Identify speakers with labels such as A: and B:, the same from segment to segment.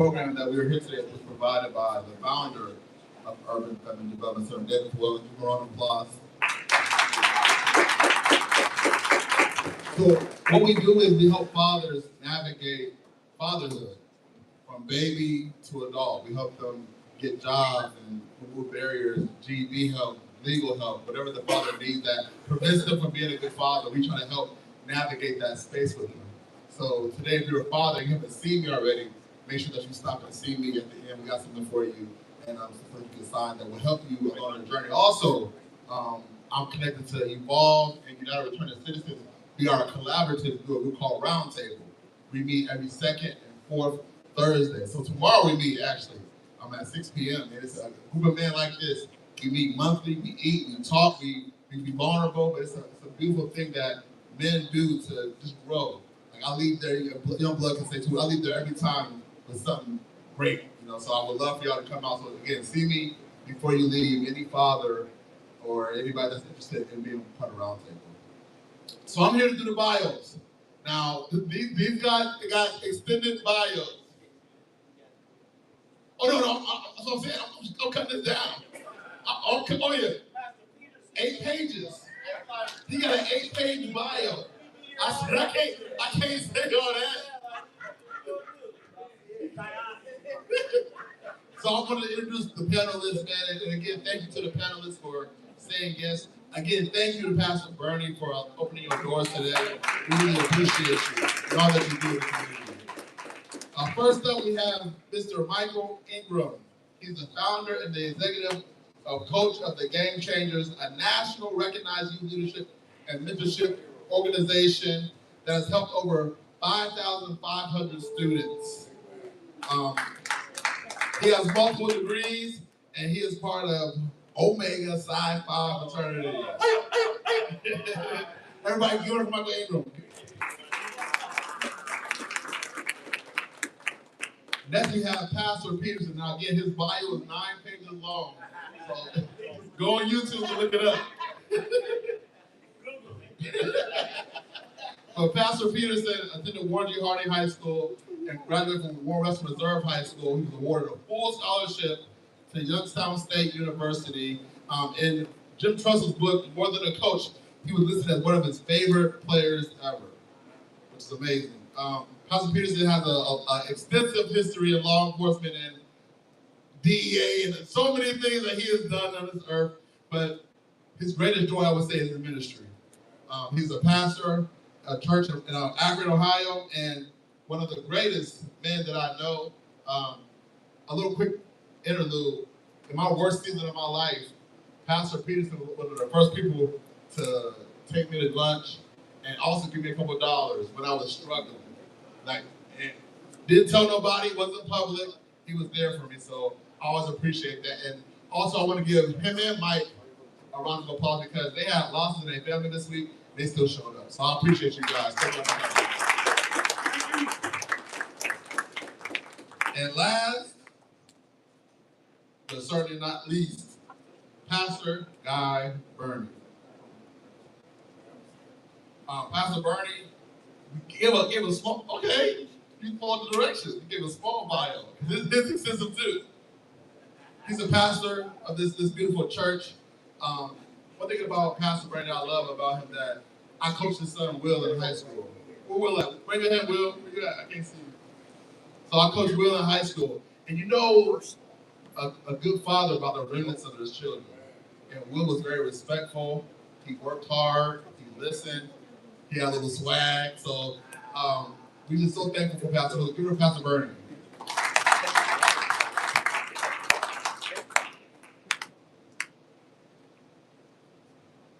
A: program that we are here today was provided by the founder of Urban Feminine Development Center, David Llewellyn. Give a round of applause. So what we do is we help fathers navigate fatherhood from baby to adult. We help them get jobs and remove barriers, GED help, legal help, whatever the father needs that prevents them from being a good father. We try to help navigate that space with them. So today, if you're a father and you haven't seen me already, make sure that you stop and see me at the end. We got something for you, and so you can sign that will help you along the journey. Also, I'm connected to Evolve and United Returning Citizens. We are a collaborative group we call Roundtable. We meet every second and fourth Thursday. So tomorrow we meet actually. I'm at 6 p.m. And it's a group of men like this. We meet monthly, we eat, we talk, we be vulnerable, but it's a beautiful thing that men do to just grow. Like I leave there, young blood can say too, I leave there every time with something great. So I would love for y'all to come out. So again, see me before you leave, any father or anybody that's interested in being part of Roundtable. So I'm here to do the bios. Now, these guys, they got extended bios. Oh, no, that's what I'm saying. I'm cutting this down. Oh, yeah. 8 pages. He got an 8-page bio. I can't say all that. So I'm going to introduce the panelists, man. And again, thank you to the panelists for saying yes. Again, thank you to Pastor Bernie for opening your doors today. We really appreciate you and all that you do in the community. First up, we have Mr. Michael Ingram. He's the founder and the executive coach of the Game Changers, a national recognized youth leadership and mentorship organization that has helped over 5,500 students. He has multiple degrees, and he is part of Omega Psi Phi fraternity. Everybody give it up for Michael Ingram. Next, we have Pastor Peterson. Now, again, his bio is 9 pages long. So go on YouTube and look it up. Pastor Peterson attended Warren G. Harding High School and graduated from Warren Western Reserve High School. He was awarded a full scholarship to Youngstown State University. In Jim Trustle's book, More Than a Coach, he was listed as one of his favorite players ever, which is amazing. Pastor Peterson has an extensive history in law enforcement and DEA and so many things that he has done on this earth, but his greatest joy, I would say, is the ministry. He's a pastor, a church in Akron, Ohio, and one of the greatest men that I know. A little quick interlude. In my worst season of my life, Pastor Peterson was one of the first people to take me to lunch and also give me a couple of dollars when I was struggling. Like, didn't tell nobody, wasn't public. He was there for me, so I always appreciate that. And also, I want to give him and Mike a round of applause because they had losses in their family this week. They still showed up, so I appreciate you guys. And last, but certainly not least, Pastor Guy Burney. Pastor Burney gave a small, okay, you followed the directions. He gave a small bio. His extensive too. He's a pastor of this beautiful church. One thing about Pastor Burney I love about him that I coached his son Will in high school. Where Will at? Bring your hand, Will. Where you at? I can't see you. So I coached Will in high school. And you know a good father about the remnants of his children. And Will was very respectful. He worked hard. He listened. He had a little swag. So we're just so thankful for Pastor Will. Give her Pastor Bernie.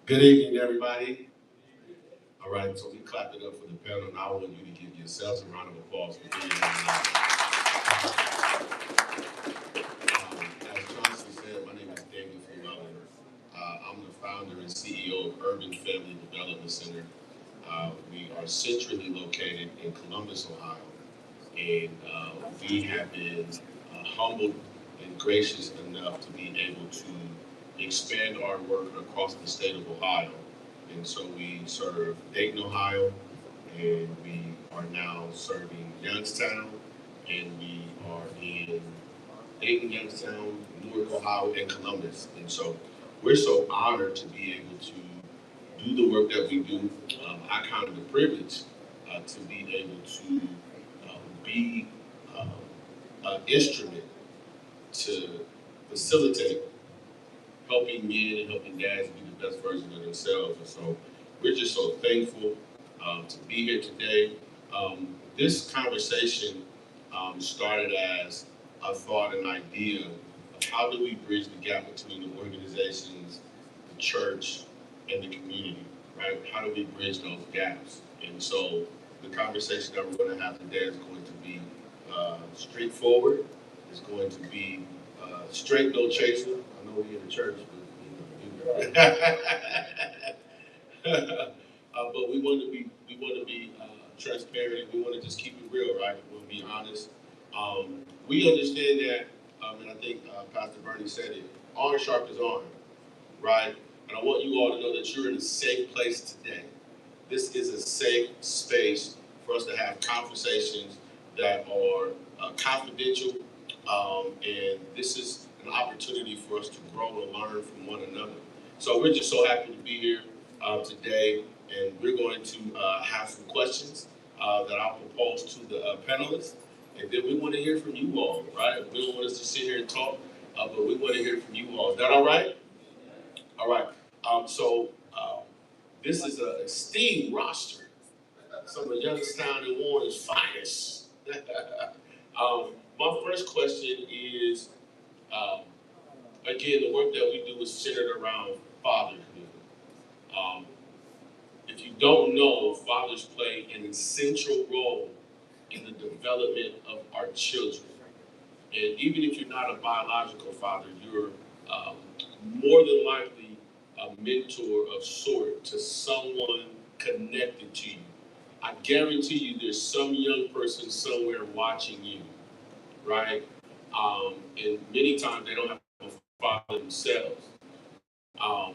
B: Good evening, everybody. All right, so we clapped it up for the panel. Now I want you to give yourselves a round of applause for being here. As Chauncey said, my name is David Llewellyn. I'm the founder and CEO of Urban Family Development Center. We are centrally located in Columbus, Ohio, and we have been humbled and gracious enough to be able to expand our work across the state of Ohio. And so we serve Dayton, Ohio, and we are now serving Youngstown, and we are in Dayton, Youngstown, Newark, Ohio, and Columbus. And so we're so honored to be able to do the work that we do. I count it a privilege to be able to be an instrument to facilitate helping men and helping dads be the best version of themselves. And so we're just so thankful to be here today. This conversation started as a thought and idea of how do we bridge the gap between the organizations, the church, and the community, right? How do we bridge those gaps? And so the conversation that we're going to have today is going to be straightforward. It's going to be straight, no chaser. I know we in the church, but but we want to be transparent. We want to just keep it real, right? We want to be honest. We understand that, and I think Pastor Bernie said it. Iron sharp as iron, right? And I want you all to know that you're in a safe place today. This is a safe space for us to have conversations that are confidential, and this is an opportunity for us to grow and learn from one another. So we're just so happy to be here today, and we're going to have some questions that I'll propose to the panelists, and then we want to hear from you all, right? We don't want us to sit here and talk, but we want to hear from you all. Is that all right? All right. This is an esteemed roster. Some of Youngstown and Warren's finest. My first question is, um, again, the work that we do is centered around fatherhood. Um, if you don't know, fathers play an essential role in the development of our children. And even if you're not a biological father, you're um, more than likely a mentor of sort to someone connected to you. I guarantee you there's some young person somewhere watching you, right? And many times they don't have a father themselves. Um,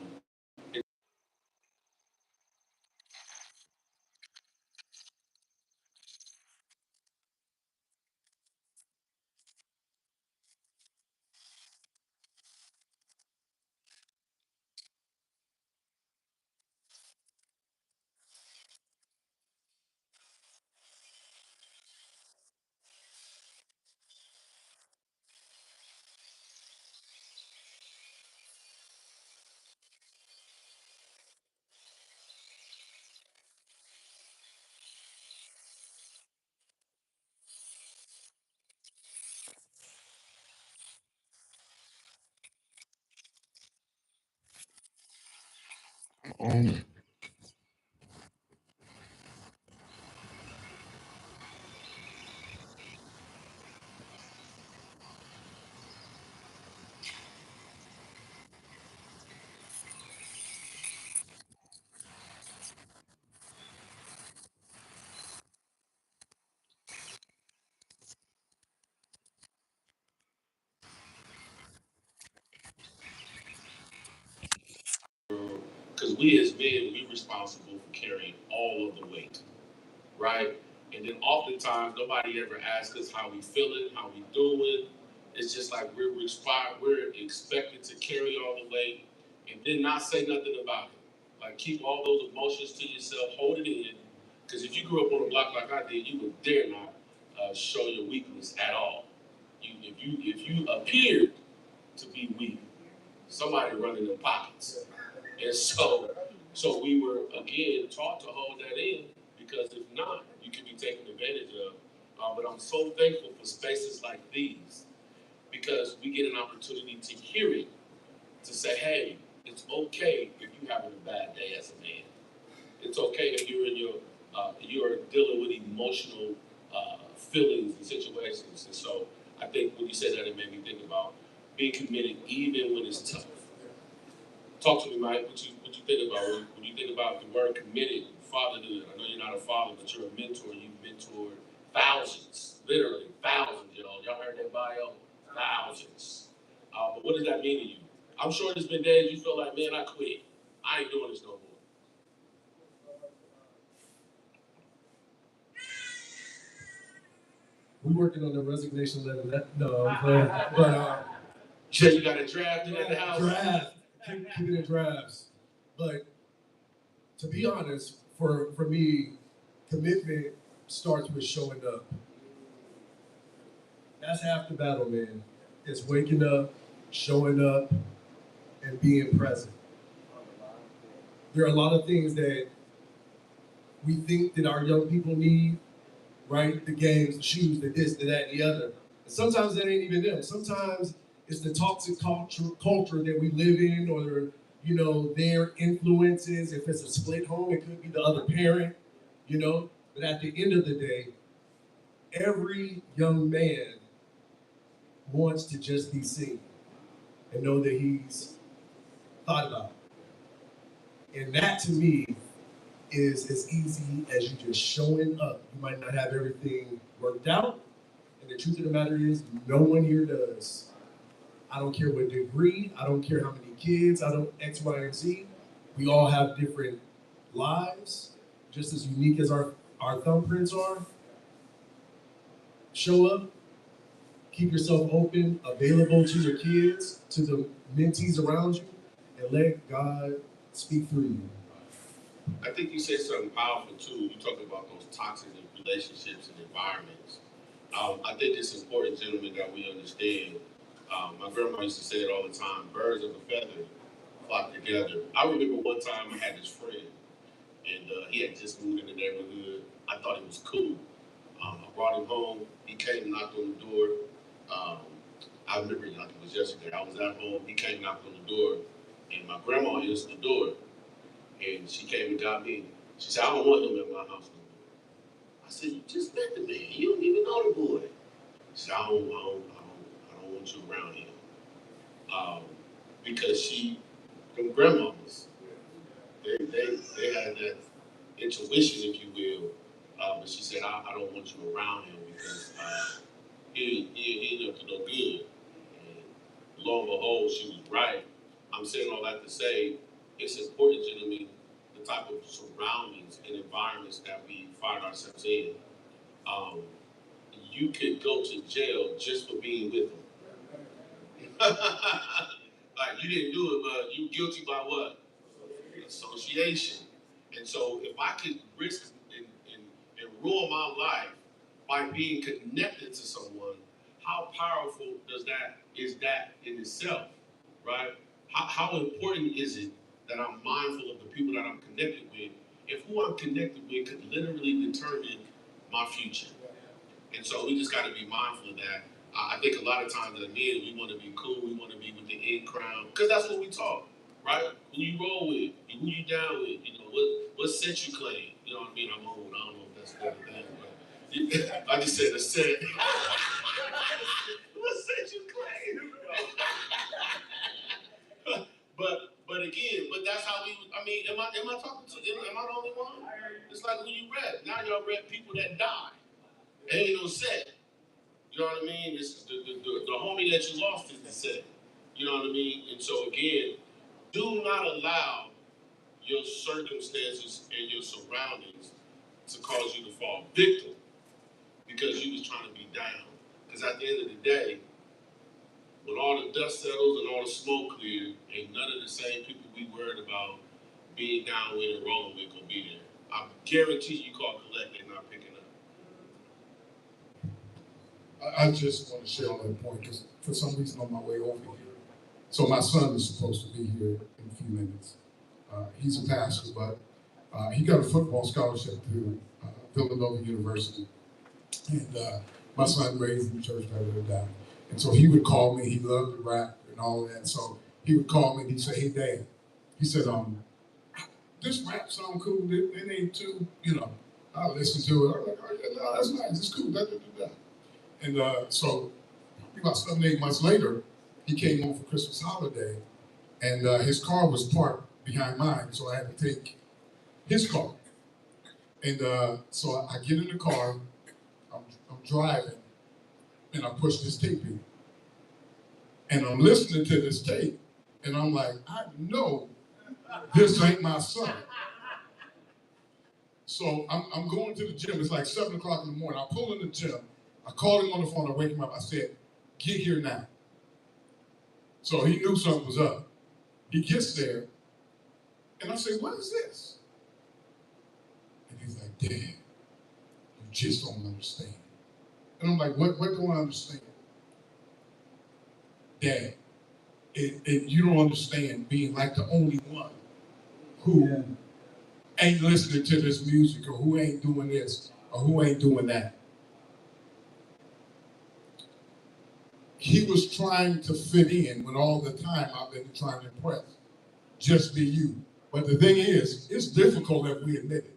B: Because we as men, we're responsible for carrying all of the weight, right? And then oftentimes nobody ever asks us how we feeling, how we doing. It's just like we're expected to carry all the weight and then not say nothing about it. Like keep all those emotions to yourself, hold it in. Because if you grew up on a block like I did, you would dare not show your weakness at all. If you appeared to be weak, somebody running their pockets. And so we were again taught to hold that in because if not, you can be taken advantage of. But I'm so thankful for spaces like these because we get an opportunity to hear it, to say, hey, it's okay if you're having a bad day as a man. It's okay if you're dealing with emotional feelings and situations. And so I think when you said that, it made me think about being committed even when it's tough. Talk to me, Mike. What you think about when you think about the word committed, fatherhood? I know you're not a father, but you're a mentor. You've mentored thousands, literally thousands, y'all. Y'all heard that bio? Thousands. But what does that mean to you? I'm sure there's been days you feel like, man, I quit. I ain't doing this no more.
C: We working on the resignation letter. No, I'm playing. But
B: So you got a draft in at the house?
C: Draft. Keep it in drafts. But to be honest, for me, commitment starts with showing up. That's half the battle, man. It's waking up, showing up, and being present. There are a lot of things that we think that our young people need, right? The games, the shoes, the this, the that, and the other. And sometimes that ain't even them. Sometimes it's the toxic culture that we live in, or their influences. If it's a split home, it could be the other parent, But at the end of the day, every young man wants to just be seen and know that he's thought about. And that to me is as easy as you just showing up. You might not have everything worked out. And the truth of the matter is, no one here does. I don't care what degree, I don't care how many kids, I don't X, Y, and Z. We all have different lives, just as unique as our thumbprints are. Show up, keep yourself open, available to your kids, to the mentees around you, and let God speak through you.
B: I think you said something powerful too. You talk about those toxic relationships and environments. I think it's important, gentlemen, that we understand. My grandma used to say it all the time: birds of a feather flock together. I remember one time I had this friend, and he had just moved in the neighborhood. I thought it was cool. I brought him home. He came and knocked on the door. I remember like it was yesterday. I was at home. He came and knocked on the door, and my grandma answered the door. And she came and got me. She said, "I don't want him at my house no more." I said, "You just met the man. You don't even know the boy." She said, "I don't want you around him." Because them grandmamas, they had that intuition, if you will. But she said, I don't want you around him because he ain't up to no good. And lo and behold, she was right. I'm saying all that to say, it's important, gentlemen, the type of surroundings and environments that we find ourselves in. You could go to jail just for being with them. Like you didn't do it, but you guilty by what? Association. And so if I could risk and ruin my life by being connected to someone, how powerful is that in itself, right? How important is it that I'm mindful of the people that I'm connected with, if who I'm connected with could literally determine my future? And so we just got to be mindful of that. I think a lot of times as men, we want to be cool, we want to be with the in crowd, because that's what we talk, right? Who you roll with, who you down with, what set you claim. You know what I mean? I'm old, I don't know if that's the other thing, but I just said a set. What set you claim? But again, that's how we. I mean, am I talking to? Am I the only one? It's like who you rep. Now y'all rep people that die. Ain't no set. You know what I mean? It's the homie that you lost is the set. You know what I mean? And so again, do not allow your circumstances and your surroundings to cause you to fall victim because you was trying to be down. Because at the end of the day, when all the dust settles and all the smoke clears, ain't none of the same people we worried about being down with and rolling with gonna be there. I guarantee you call collect, they're not picking up.
D: I just want to share on that point because for some reason on my way over here, so my son is supposed to be here in a few minutes. He's a pastor, but he got a football scholarship to Villanova University. And my son raised in the church that I lived at. And so he would call me, he loved to rap and all of that. So he would call me and he'd say, "Hey, Dad," he said, "this rap song cool, it ain't too, I'll listen to it." I'm like, "Oh, yeah, no, that's nice, it's cool, da, da, da, da." And so about 7, 8 months later, he came home for Christmas holiday and his car was parked behind mine. So I had to take his car. And so I get in the car, I'm driving, and I push this tape in. And I'm listening to this tape, and I'm like, I know this ain't my son. So I'm going to the gym. It's like 7 o'clock in the morning. I pull in the gym. I called him on the phone, I wake him up, I said, get here now. So he knew something was up. He gets there, and I say, what is this? And he's like, Dad, you just don't understand. And I'm like, what don't I understand? Dad, you don't understand being like the only one who ain't listening to this music, or who ain't doing this, or who ain't doing that. He was trying to fit in when all the time I've been trying to impress. Just be you. But the thing is, it's difficult if we admit it.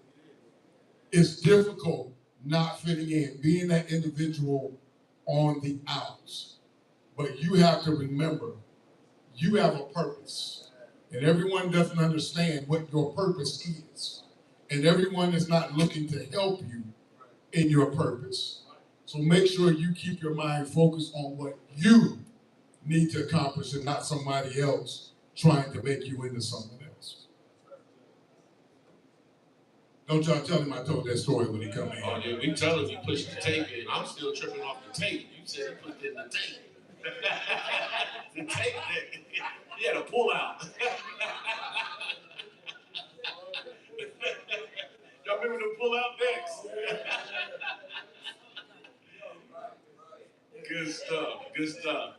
D: It's difficult not fitting in, being that individual on the outs. But you have to remember, you have a purpose. And everyone doesn't understand what your purpose is. And everyone is not looking to help you in your purpose. So make sure you keep your mind focused on what you need to accomplish and not somebody else trying to make you into something else. Don't y'all tell him I told that story when he come in.
B: Oh, yeah, we tell him you pushed the tape in. I'm still tripping off the tape. You said you put it in the tape. The tape, he had a pull out. Y'all remember the pull out decks? Good stuff, good stuff.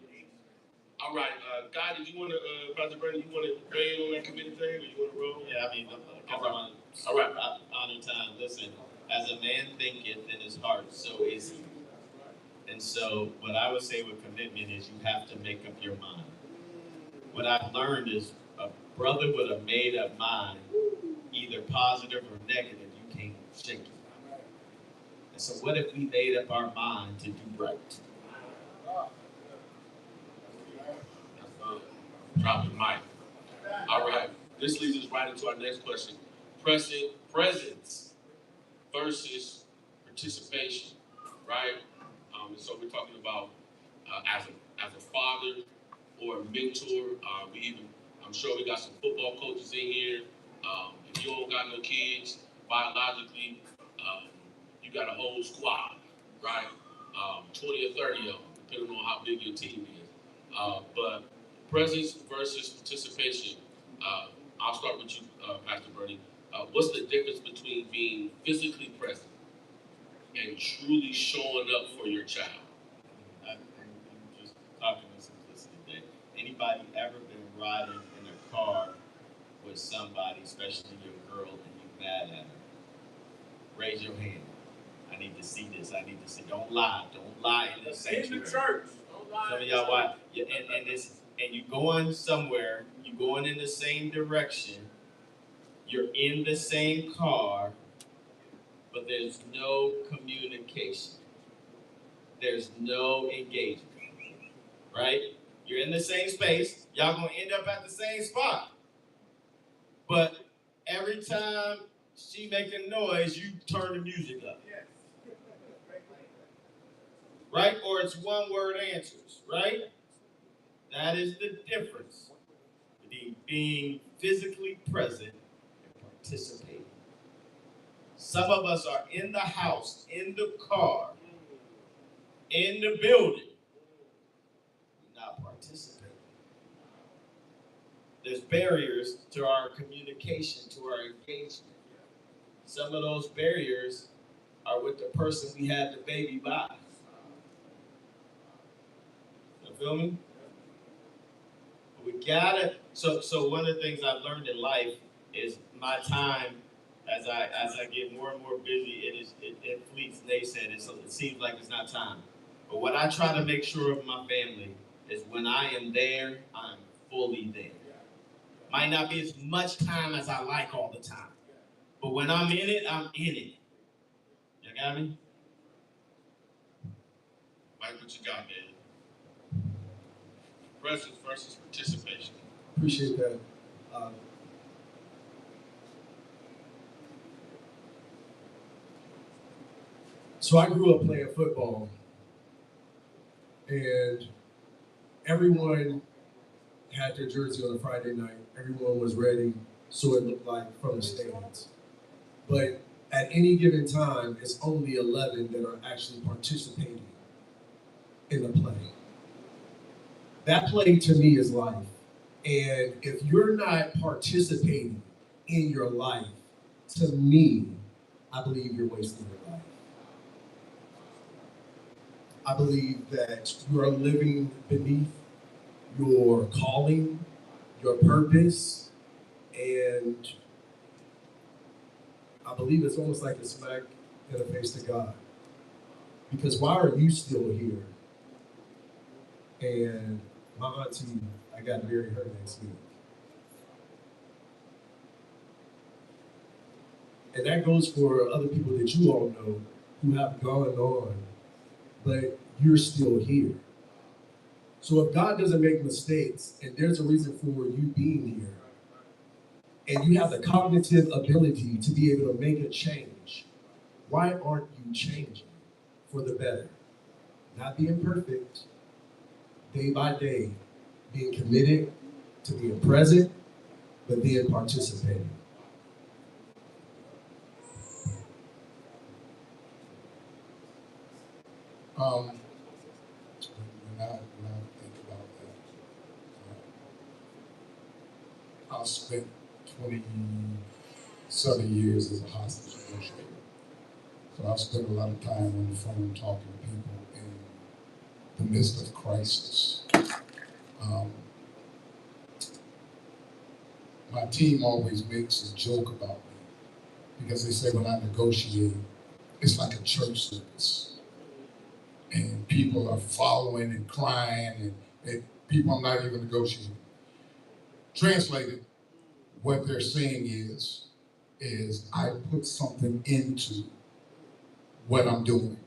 B: All right, Guy, did you want to, Pastor Brandon, you want to weigh in on that committee thing, or you want to roll?
E: Yeah, I mean,
B: All right.
E: honor time. Listen, as a man thinketh in his heart, so is he. And so, what I would say with commitment is you have to make up your mind. What I've learned is a brother with a made up mind, either positive or negative, you can't shake it. And so, what if we made up our mind to do right?
B: Drop the mic. All right. This leads us right into our next question. Presence versus participation, right? And so we're talking about as a father or a mentor. I'm sure we got some football coaches in here. If you don't got no kids, biologically, you got a whole squad, right? 20 or 30 of them, depending on how big your team is. But presence versus participation. I'll start with you, Pastor Bernie. What's the difference between being physically present and truly showing up for your child?
E: I'm just talking with simplicity today. Anybody ever been riding in a car with somebody, especially your girl, and you mad at her? Raise your hand. I need to see this. I need to see. Don't lie. Don't lie in the sanctuary.
B: In the church. Don't lie.
E: Some of y'all why? And you going somewhere. You going in the same direction. You're in the same car, but there's no communication. There's no engagement. Right? You're in the same space. Y'all gonna end up at the same spot. But every time she make a noise, you turn the music up. Right? Or it's one word answers, right? That is the difference between being physically present and participating. Some of us are in the house, in the car, in the building, not participating. There's barriers to our communication, to our engagement. Some of those barriers are with the person we had the baby by. You feel me? We gotta. So one of the things I've learned in life is my time. As I get more and more busy, it fleets. They said it seems like it's not time. But what I try to make sure of my family is when I am there, I'm fully there. Might not be as much time as I like all the time, but when I'm in it, I'm in it. You got me?
B: Mike, what you got, man? Presence versus participation.
C: Appreciate that. So I grew up playing football, and everyone had their jersey on a Friday night. Everyone was ready, so it looked like from the stands. But at any given time, it's only 11 that are actually participating in the play. That play to me is life. And if you're not participating in your life, to me, I believe you're wasting your life. I believe that you are living beneath your calling, your purpose, and I believe it's almost like a smack in the face to God. Because why are you still here? And my auntie, I got to marry her next week. And that goes for other people that you all know who have gone on, but you're still here. So if God doesn't make mistakes and there's a reason for you being here, and you have the cognitive ability to be able to make a change, why aren't you changing for the better? Not being perfect, day by day, being committed to being present, but then participating.
D: When I think about that, I spent 27 years as a hostage negotiator. So I've spent a lot of time on the phone talking to people in the midst of crisis. Um, my team always makes a joke about me because they say when I negotiate, it's like a church service. And people are following and crying, and people I'm not even negotiating. Translated, what they're saying is I put something into what I'm doing.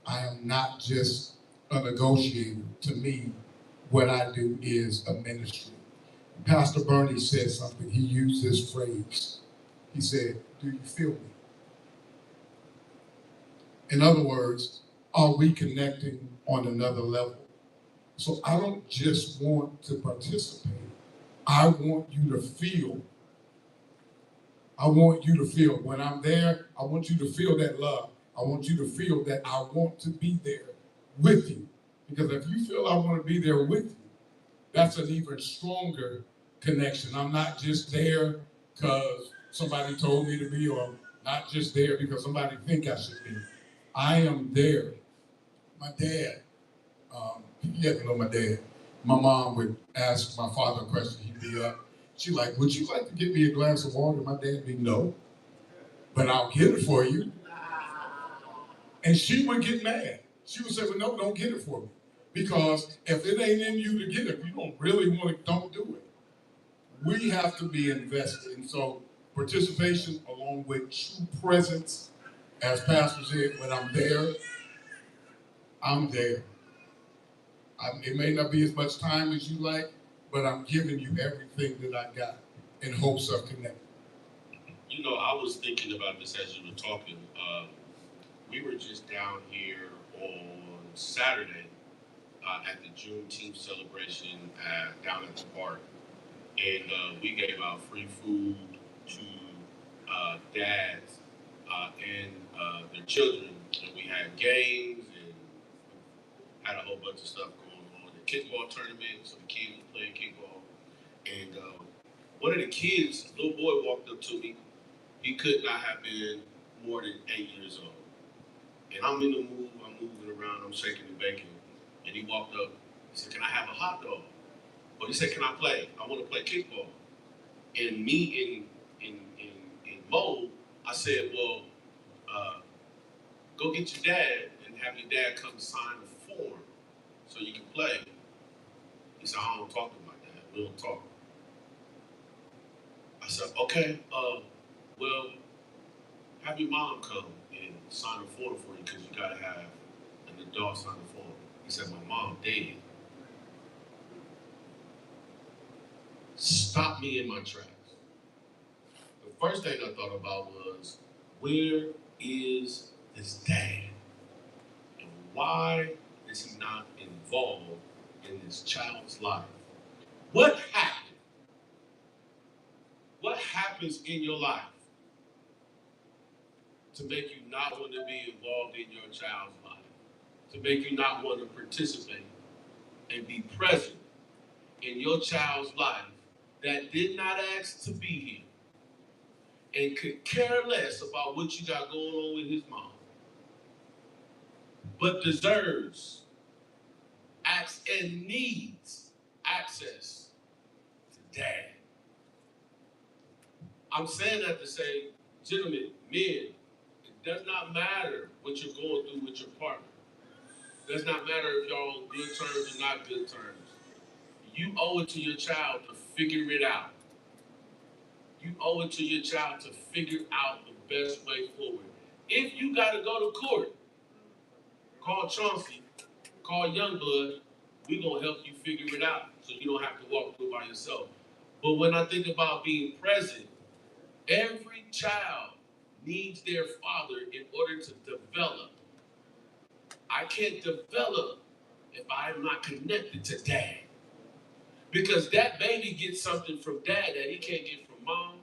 D: I am not just a negotiator. To me, what I do is a ministry. Pastor Bernie said something. He used this phrase. He said, "Do you feel me?" In other words, are we connecting on another level? So I don't just want to participate. I want you to feel. I want you to feel when I'm there, I want you to feel that love. I want you to feel that I want to be there with you. Because if you feel I want to be there with you, that's an even stronger connection. I'm not just there because somebody told me to be, or not just there because somebody think I should be. I am there. My dad, you have to know my dad. My mom would ask my father a question. He'd be up. She'd like, "Would you like to get me a glass of water?" My dad would be, "No, but I'll get it for you." And she would get mad. She would say, "Well, no, don't get it for me. Because if it ain't in you to get it, if you don't really want it, don't do it." We have to be invested. And so participation along with true presence, as Pastor said, when I'm there, I'm there. It may not be as much time as you like, but I'm giving you everything that I got in hopes of connecting.
B: You know, I was thinking about this as you were talking. We were just down here on Saturday at the Juneteenth celebration down at the park, and we gave out free food to dads and their children, and we had games and had a whole bunch of stuff going on. The kickball tournament, so the kids were playing kickball, and one of the kids, little boy, walked up to me. He could not have been more than 8 years old. And I'm in the move, I'm moving around, I'm shaking and baking. And he walked up, he said, "Can I have a hot dog?" Or he said, "Can I play? I want to play kickball." And me in mode, I said, "Well, uh, go get your dad and have your dad come sign a form so you can play." He said, "I don't talk to my dad. We don't talk." I said, "Okay, well, have your mom come and sign a form for you because you gotta have an adult sign a form." He said, "My mom dead." Stopped me in my tracks. The first thing I thought about was, where is his dad? And why is he not involved in this child's life? What happened? What happens in your life to make you not want to be involved in your child's life? to make you not want to participate and be present in your child's life that did not ask to be here and could care less about what you got going on with his mom, but deserves and needs access to dad. I'm saying that to say, gentlemen, men, it does not matter what you're going through with your partner. It does not matter if y'all on good terms or not good terms. You owe it to your child to figure it out. You owe it to your child to figure out the best way forward. If you got to go to court, call Chauncey, call Youngblood. We're going to help you figure it out so you don't have to walk through it by yourself. But when I think about being present, every child needs their father in order to develop. I can't develop if I am not connected to dad. Because that baby gets something from dad that he can't get from mom.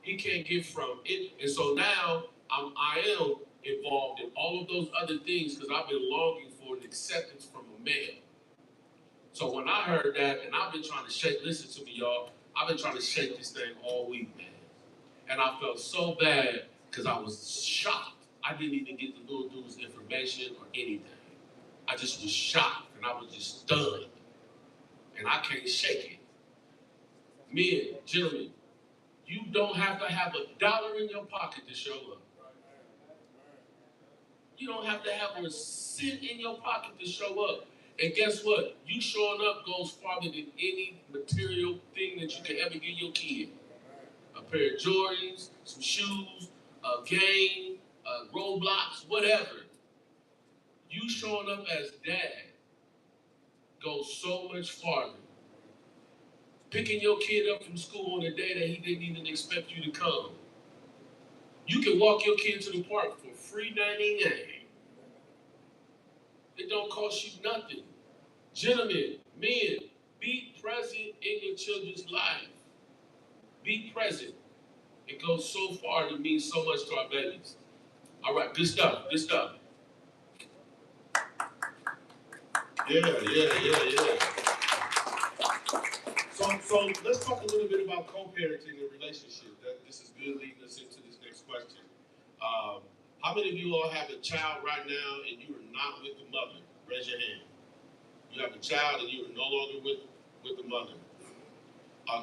B: He can't get from it. And so now I am involved in all of those other things because I've been longing for an acceptance from a male. So when I heard that, and I've been trying to shake, listen to me, y'all, I've been trying to shake this thing all week, man. And I felt so bad because I was shocked. I didn't even get the little dude's information or anything. I just was shocked and I was just stunned. And I can't shake it. Men, gentlemen, you don't have to have $1 in your pocket to show up. You don't have to have a cent in your pocket to show up. And guess what? You showing up goes farther than any material thing that you can ever give your kid. A pair of Jordans, some shoes, a game, Roblox, whatever. You showing up as dad goes so much farther. Picking your kid up from school on a day that he didn't even expect you to come. You can walk your kid to the park for free 99. It don't cost you nothing. Gentlemen, men, be present in your children's life. Be present. It goes so far to mean so much to our babies. All right, good stuff, good stuff. Yeah. So let's talk a little bit about co-parenting and relationship. This is good leading us into this next question. How many of you all have a child right now and you are not with the mother? Raise your hand. You have a child and you are no longer with the mother.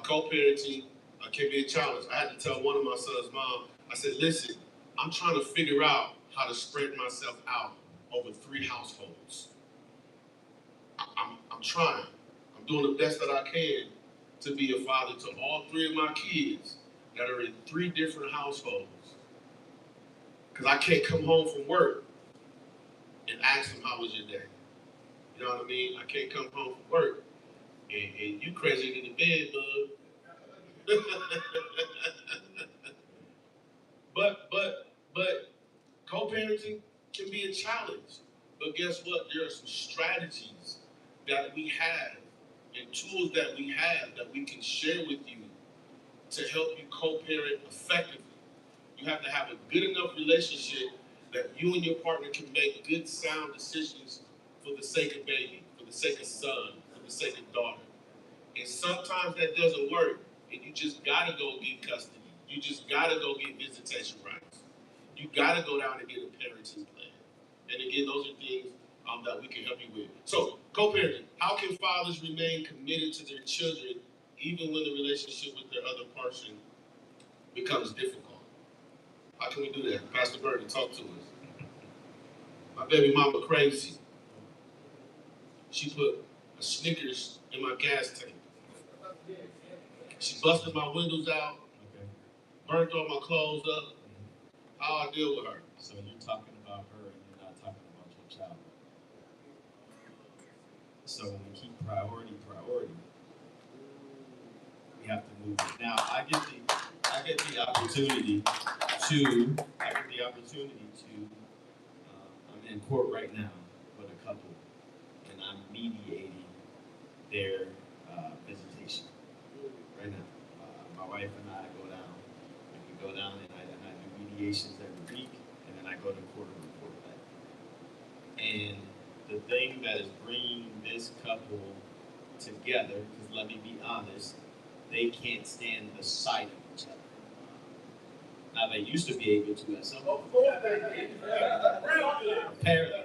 B: Co-parenting can be a challenge. I had to tell one of my son's mom, I said, listen, I'm trying to figure out how to spread myself out over 3 households. I'm trying. I'm doing the best that I can to be a father to all 3 of my kids that are in 3 different households. Because I can't come home from work and ask them, how was your day? You know what I mean? I can't come home from work and you crazy in the bed, bud. but co-parenting can be a challenge. But guess what? There are some strategies that we have and tools that we have that we can share with you to help you co-parent effectively. You have to have a good enough relationship that you and your partner can make good, sound decisions for the sake of baby, for the sake of son, for the sake of daughter. And sometimes that doesn't work, and you just gotta go get custody. You just gotta go get visitation rights. You gotta go down and get a parenting plan. And again, those are things that we can help you with. So, co-parenting. How can fathers remain committed to their children even when the relationship with their other person becomes difficult? How can we do that? Pastor Burton, talk to us. My baby mama crazy. She put a Snickers in my gas tank. She busted my windows out, burnt all my clothes up. How I deal with her?
E: So you're talking about her and you're not talking about your child. So when we keep priority, we have to move it. Now I get the opportunity to I'm in court right now with a couple and I'm mediating their visitation right now. My wife and I go down. We go down and I do mediations every week, and then I go to court and report back. And thing that is bringing this couple together, because let me be honest, they can't stand the sight of each other. Now, they used to be able to at some point. Apparently.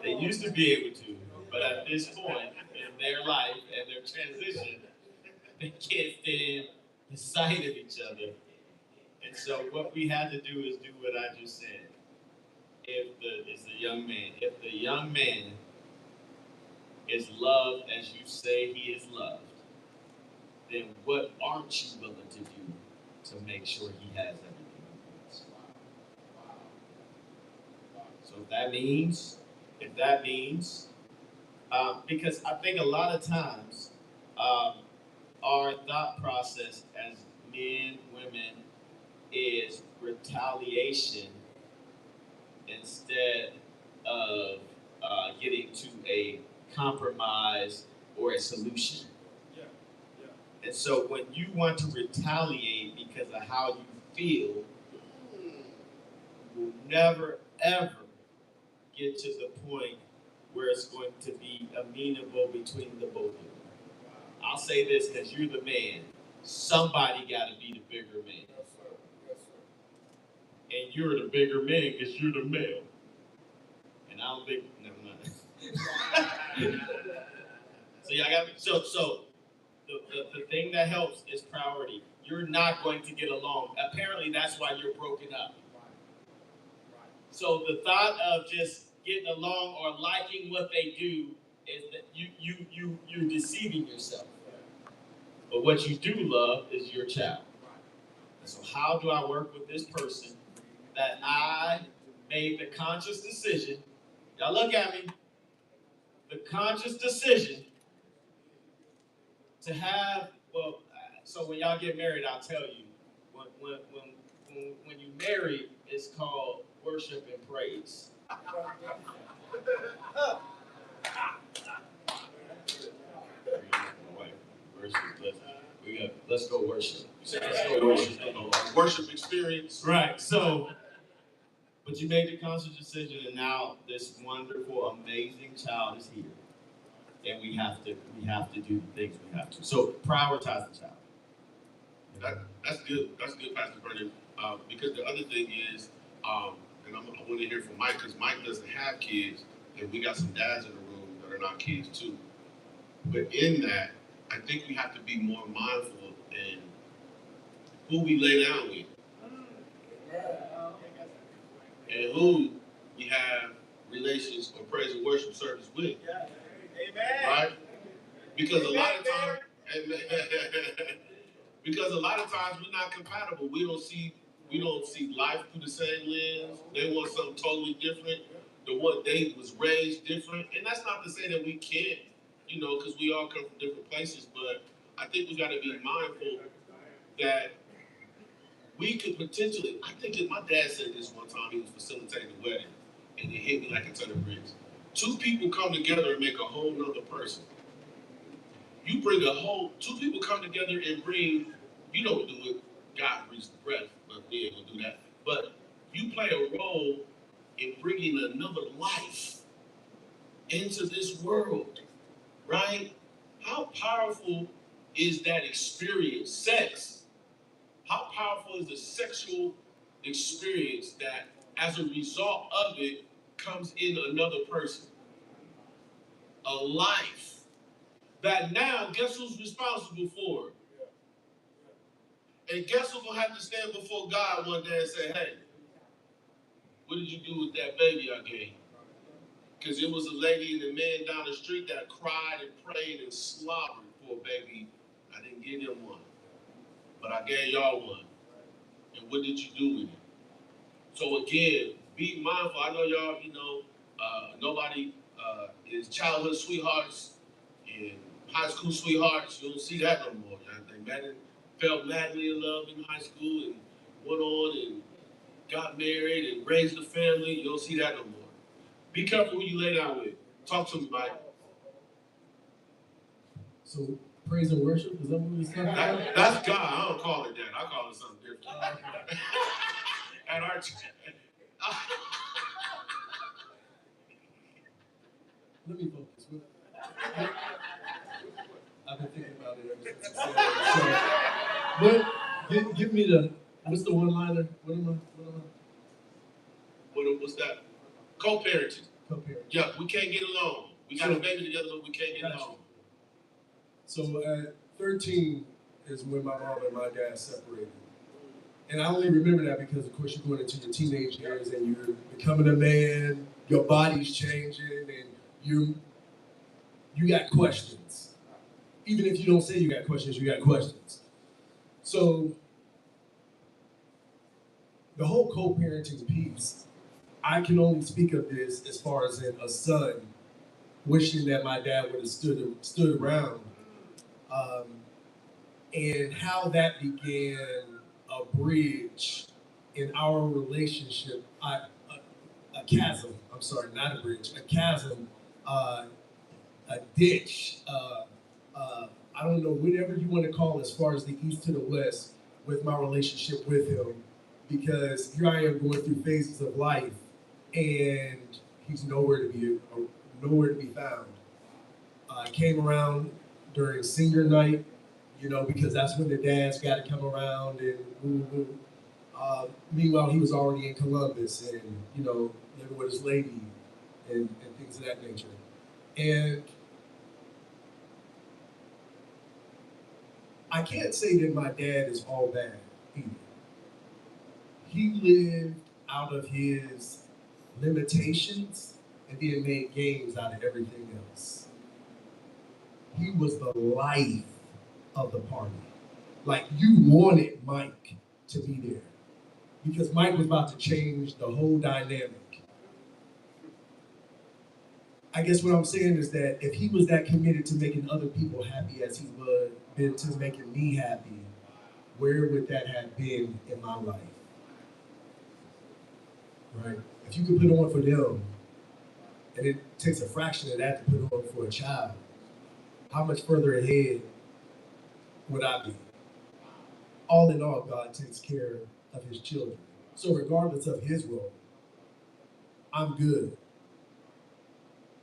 E: They used to be able to, but at this point in their life and their transition, they can't stand the sight of each other. And so what we had to do is do what I just said. If the young man is loved as you say he is loved, then what aren't you willing to do to make sure he has everything he wants? So if that means, because I think a lot of times our thought process as men, women, is retaliation instead of getting to a compromise or a solution. And so when you want to retaliate because of how you feel, you will never, ever get to the point where it's going to be amenable between the both of you. I'll say this because you're the man. Somebody got to be the bigger man. And you're the bigger man because you're the male. And I don't think, never mind. So y'all got me. So the thing that helps is priority. You're not going to get along. Apparently, that's why you're broken up. So the thought of just getting along or liking what they do is that you're deceiving yourself. But what you do love is your child. And so how do I work with this person that I made the conscious decision? Y'all look at me. The conscious decision to have, well, so when y'all get married, I'll tell you, when you marry, it's called worship and praise. Let's go worship. Let's go worship.
B: Worship experience.
E: Right. So, but you made the conscious decision, and now this wonderful, amazing child is here, and we have to do the things we have to. So prioritize the child.
B: That's good. That's good, Pastor Brennan. Because the other thing is, and I want to hear from Mike because Mike doesn't have kids, and we got some dads in the room that are not kids too. But in that, I think we have to be more mindful in who we lay down with and who we have relations or praise and worship service with. Right? Because a lot of times, because a lot of times we're not compatible. We don't see life through the same lens. They want something totally different. The one they was raised different, and that's not to say that we can't, because we all come from different places. But I think we got to be mindful that we could potentially. I think my dad said this one time. He was facilitating the wedding, and it hit me like a ton of bricks. Two people come together and make a whole nother person. You bring two people come together and bring. You don't do it. God breathes the breath, but we ain't gonna do that. But you play a role in bringing another life into this world, right? How powerful is that experience? Sex. How powerful is the sexual experience that, as a result of it, comes in another person? A life that now, guess who's responsible for it? And guess who's gonna have to stand before God one day and say, hey, what did you do with that baby I gave? Because it was a lady and a man down the street that cried and prayed and slobbered for a baby. I didn't give him one, but I gave y'all one. And what did you do with it? So again, be mindful. I know y'all, nobody is childhood sweethearts and high school sweethearts. You don't see that no more. They fell madly in love in high school and went on and got married and raised a family. You don't see that no more. Be careful who you lay down with. Talk to me, Mike.
C: So praise and worship, is that what we talking about?
B: That's God. I don't call it that. I call it something different. At our church.
C: let me focus. I've been thinking about it ever since you said that. So, give me what's the one-liner?
B: What's that? Co-parenting.
C: Co-parenting.
B: Yeah, we can't get along. We got a baby together, but we can't get
C: Gotcha.
B: along.
C: So at 13 is when my mom and my dad separated. And I only remember that because, of course, you're going into your teenage years and you're becoming a man, your body's changing, and you got questions. Even if you don't say you got questions, you got questions. So the whole co-parenting piece, I can only speak of this as far as in a son wishing that my dad would have stood around, and how that began a bridge in our relationship, a chasm. I'm sorry, not a bridge, a chasm, a ditch. I don't know, whatever you want to call it, as far as the east to the west with my relationship with him, because here I am going through phases of life, and he's nowhere to be found. I came around during senior night, because that's when the dads got to come around and woo woo. Meanwhile, he was already in Columbus and, living with his lady and things of that nature. And I can't say that my dad is all bad either. He lived out of his limitations and then made games out of everything else. He was the life of the party. Like, you wanted Mike to be there because Mike was about to change the whole dynamic. I guess what I'm saying is that if he was that committed to making other people happy as he would been to making me happy, where would that have been in my life? Right? If you could put on for them, and it takes a fraction of that to put on for a child, how much further ahead would I be? All in all, God takes care of his children. So regardless of his role, I'm good.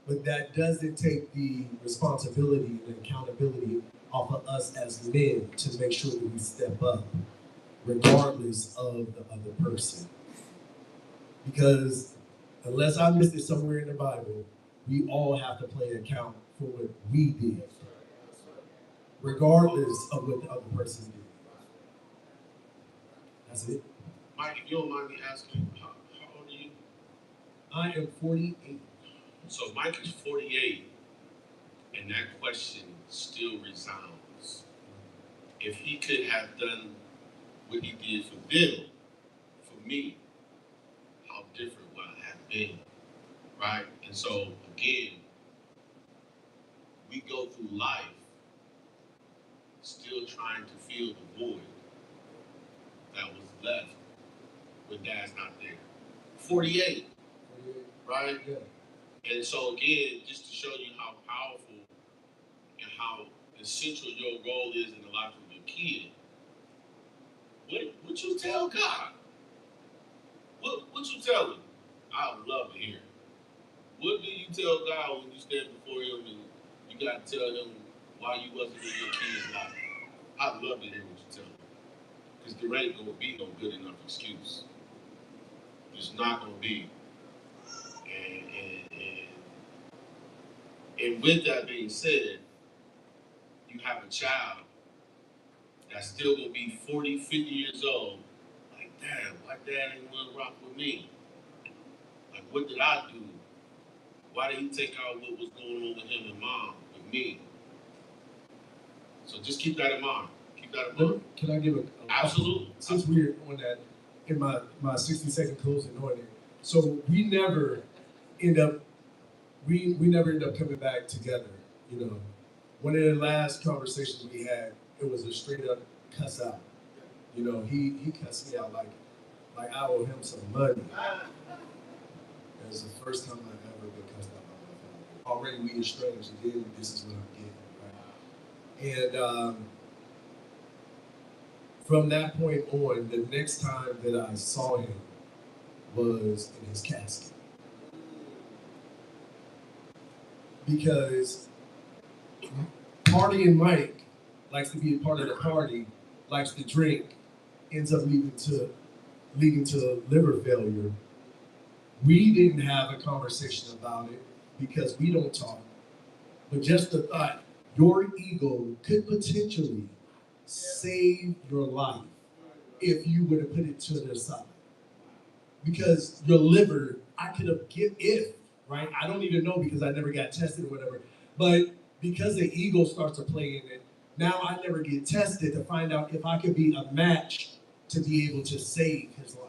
C: But that doesn't take the responsibility and accountability off of us as men to make sure that we step up, regardless of the other person. Because unless I missed it somewhere in the Bible, we all have to play account for what we did, regardless of what the other person did. That's it.
B: Mike, if you don't mind me asking, how old are you?
C: I am 48.
B: So Mike is 48, and that question still resounds. If he could have done what he did for them, for me, how different would I have been, right? And so, again, we go through life still trying to fill the void that was left when Dad's not there. 48, right?
C: Yeah.
B: And so again, just to show you how powerful and how essential your role is in the life of your kid, what you tell God? What you tell him? I would love to hear. What do you tell God when you stand before him and you got to tell him why you wasn't in your kid's life? I'd love to hear what you tell him. Because there ain't going to be no good enough excuse. There's not going to be. And with that being said, you have a child that's still gonna be 40, 50 years old. Like, damn, my dad ain't wanna rock with me. Like, what did I do? Why did he take out what was going on with him and mom, with me? So just keep that in mind. Keep that in mind.
C: Can I give
B: Absolutely.
C: Since we're on that, in my 60-second closing on it. So we never end up coming back together. One of the last conversations we had, it was a straight up cuss out. He cussed me out like I owe him some money. It was the first time I've ever been cussed out by my family. Already we estranged, and then this is what I'm getting, right? And from that point on, the next time that I saw him was in his casket. because Party and Mike likes to be a part of the party, likes to drink, ends up leading to liver failure. We didn't have a conversation about it because we don't talk. But just the thought, your ego could potentially save your life if you were to put it to the side. Because your liver, I could have right? I don't even know because I never got tested or whatever. But because the ego starts to play in it, now I never get tested to find out if I could be a match to be able to save his life.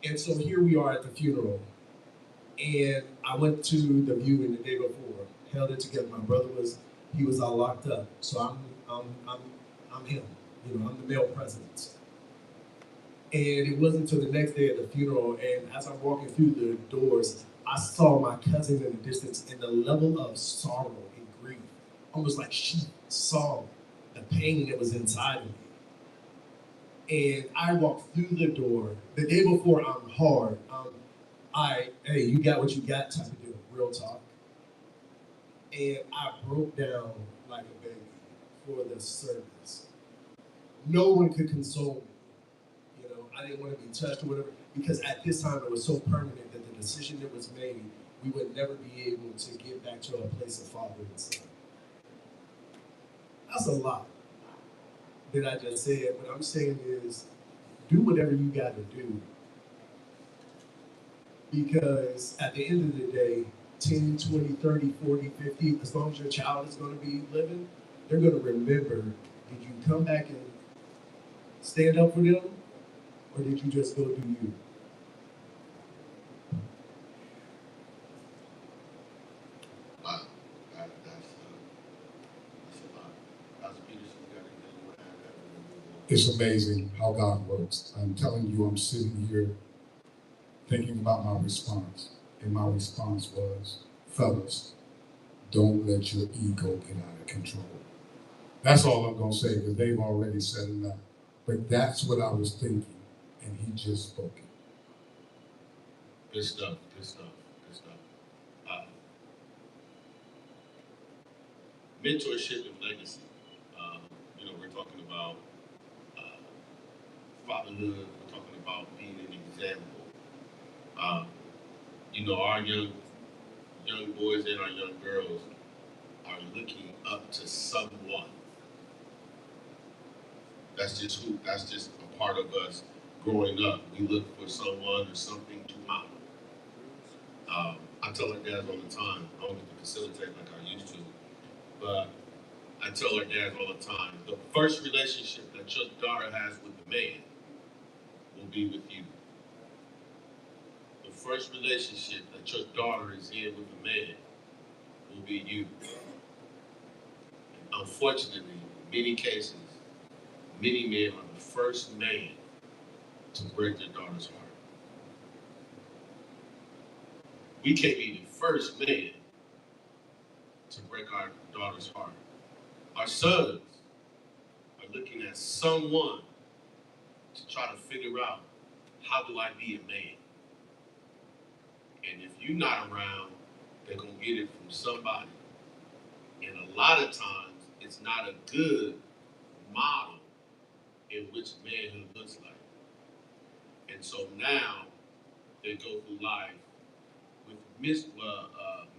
C: And so here we are at the funeral. And I went to the viewing the day before, held it together. My brother he was all locked up. So I'm him. You know, I'm the male presence. And it wasn't until the next day at the funeral, and as I'm walking through the doors, I saw my cousin in the distance, and the level of sorrow and grief, almost like she saw the pain that was inside of me. And I walked through the door. The day before, I'm hard. Hey, you got what you got type of deal, real talk. And I broke down like a baby for the service. No one could console me. You know, I didn't want to be touched or whatever, because at this time it was so permanent that the decision that was made, we would never be able to get back to a place of father and son. That's a lot that I just said. What I'm saying is, do whatever you got to do. Because at the end of the day, 10, 20, 30, 40, 50, as long as your child is going to be living, they're going to remember, did you come back and stand up for them, or did you just go do you?
B: Wow, that's a lot. Dr. Peterson, you got anything you want to add that we move on?
D: It's amazing how God works. I'm telling you, I'm sitting here thinking about my response. And my response was, fellas, don't let your ego get out of control. That's all I'm going to say because they've already said enough. But that's what I was thinking. And he just spoke it.
B: Good stuff, good stuff, good stuff. Mentorship and legacy. You know, we're talking about fatherhood, we're talking about being an example. You know, our young boys and our young girls are looking up to someone. That's just a part of us growing up. We look for someone or something to model. I tell our dads all the time, I don't get to facilitate like I used to, but I tell our dads all the time, the first relationship that your daughter has with the man will be with you. The first relationship that your daughter is in with the man will be you. And unfortunately, in many cases, many men are the first man to break their daughter's heart. We can't be the first man to break our daughter's heart. Our sons are looking at someone to try to figure out, how do I be a man? And if you're not around, they're going to get it from somebody. And a lot of times, it's not a good model in which manhood looks like. And so now, they go through life with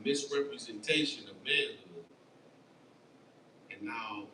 B: misrepresentation of manhood. And now